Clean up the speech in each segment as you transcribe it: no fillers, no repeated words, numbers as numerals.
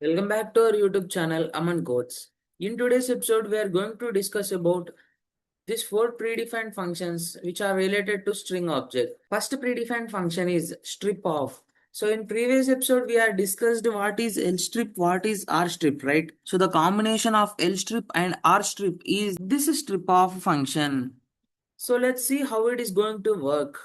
Welcome back to our YouTube channel Aman Codes. In today's episode, we are going to discuss about these four predefined functions which are related to string object. First predefined function is strip off. So in previous episode, we have discussed what is L strip, what is R strip, right? So the combination of L strip and R strip is this strip off function. So let's see how it is going to work.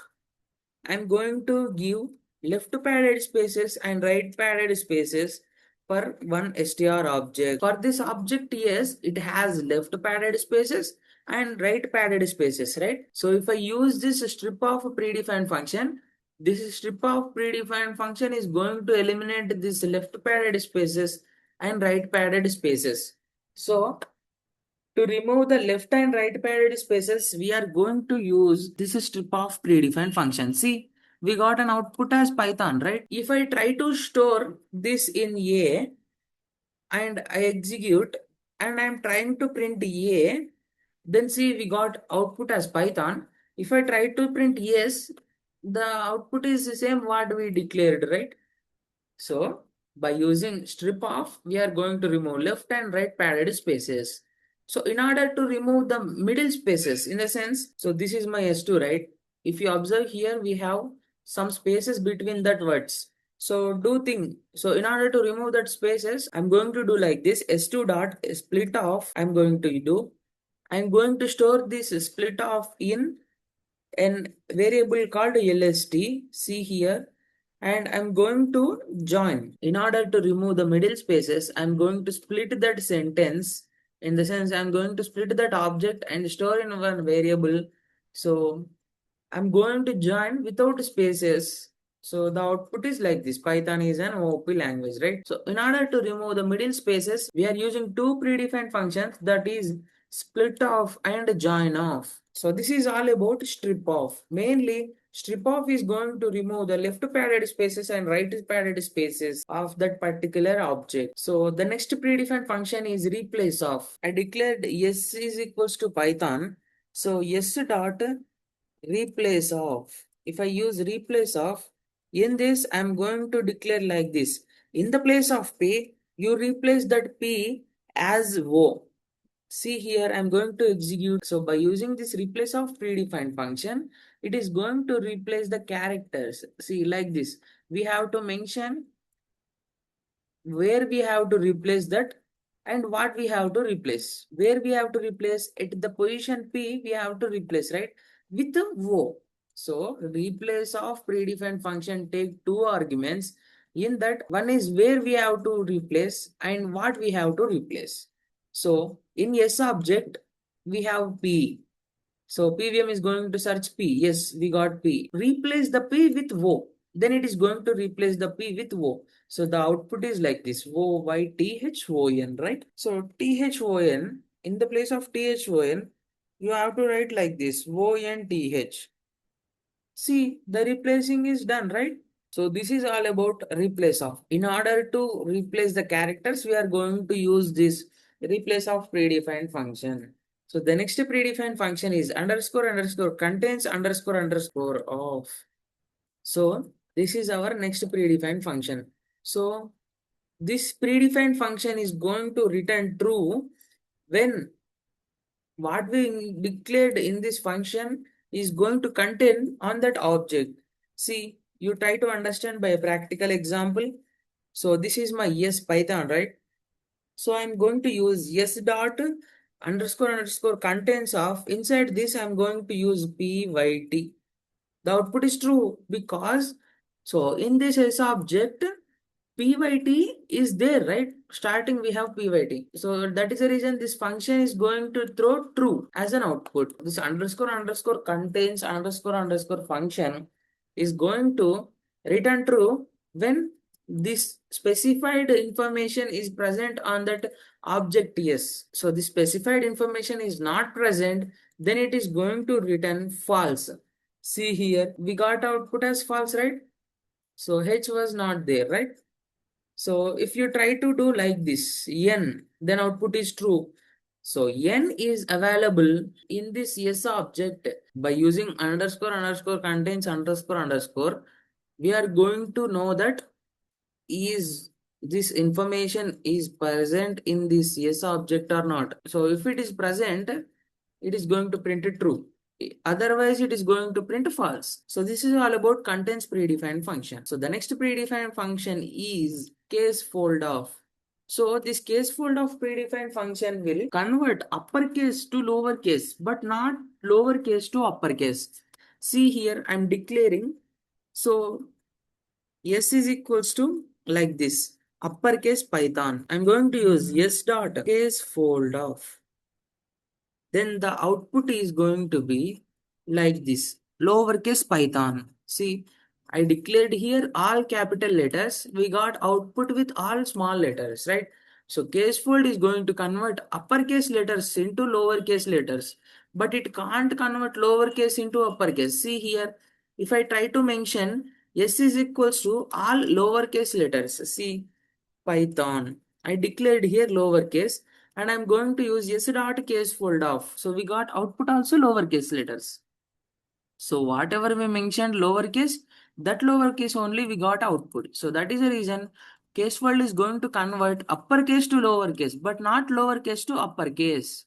I'm going to give left padded spaces and right padded spaces for one str object. For this object, yes, it has left padded spaces and right padded spaces, right? So if I use this strip of predefined function, this strip of predefined function is going to eliminate this left padded spaces and right padded spaces. So to remove the left and right padded spaces, we are going to use this strip of predefined function. See, we got an output as Python, right? If I try to store this in A and I execute and I'm trying to print A, then see we got output as Python. If I try to print yes, the output is the same what we declared, right? So by using strip off, we are going to remove left and right padded spaces. So in order to remove the middle spaces, in the sense, so this is my S2, right? If you observe here, we have some spaces between that words. So do think, so in order to remove that spaces, I'm going to do like this, S2 dot split off, I'm going to store this split off in an variable called LST, see here, and I'm going to join. In order to remove the middle spaces, I'm going to split that sentence. In the sense, I'm going to split that object and store in one variable. So I'm going to join without spaces. So the output is like this. Python is an OP language, right? So in order to remove the middle spaces, we are using two predefined functions, that is split off and join off. So this is all about strip off. Mainly, strip off is going to remove the left padded spaces and right padded spaces of that particular object. So the next predefined function is replace off. I declared s is equals to Python. So s dot replace of. If I use replace of, in this I'm going to declare like this. In the place of P, you replace that P as O. See here, I'm going to execute. So by using this replace of predefined function, it is going to replace the characters. See, like this. We have to mention where we have to replace that and what we have to replace. Where we have to replace at the position P, we have to replace, right? With the O. So replace of predefined function take two arguments. In that, one is where we have to replace and what we have to replace. So in S object, we have P. So PVM is going to search P. Yes, we got P. Replace the P with O. Then it is going to replace the P with O. So the output is like this, O Y T H O N, right? So T H O N, in the place of T H O N, you have to write like this, O N T H. See, the replacing is done, right? So this is all about replace of. In order to replace the characters, we are going to use this replace of predefined function. So the next predefined function is underscore underscore contains underscore underscore of. So this is our next predefined function. So this predefined function is going to return true when what we declared in this function is going to contain on that object. See, you try to understand by a practical example. So this is my yes Python, right? So I'm going to use yes dot underscore underscore contents of, inside this I'm going to use pyt. The output is true because, so in this S object, pyt is there, right? Starting we have pyt. So that is the reason this function is going to throw true as an output. This underscore underscore contains underscore underscore function is going to return true when this specified information is present on that object yes. So the specified information is not present, then it is going to return false. See here, we got output as false, right? So H was not there, right? So if you try to do like this, N, then output is true. So N is available in this yes object by using underscore underscore contains underscore underscore. We are going to know that is this information is present in this yes object or not. So if it is present, it is going to print it true. Otherwise, it is going to print false. So this is all about contains predefined function. So the next predefined function is case fold off. So this case fold off predefined function will convert uppercase to lowercase, but not lowercase to uppercase. See here, I'm declaring. So S is equals to like this uppercase Python. I'm going to use S dot case fold off. Then the output is going to be like this lowercase Python. See, I declared here all capital letters. We got output with all small letters, right? So case fold is going to convert uppercase letters into lowercase letters, but it can't convert lowercase into uppercase. See here, if I try to mention S is equals to all lowercase letters. See, Python. I declared here lowercase and I'm going to use s dot case fold off. So we got output also lowercase letters. So whatever we mentioned lowercase, that lowercase only we got output. So that is the reason case fold is going to convert uppercase to lowercase, but not lowercase to uppercase.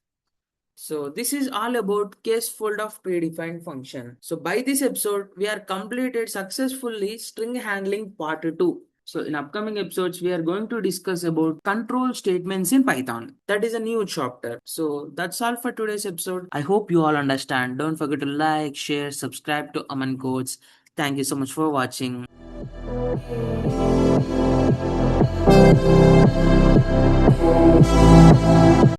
So this is all about case fold of predefined function. So by this episode, we are completed successfully string handling part 2. So in upcoming episodes, we are going to discuss about control statements in Python. That is a new chapter. So that's all for today's episode. I hope you all understand. Don't forget to like, share, subscribe to Aman Codes. Thank you so much for watching.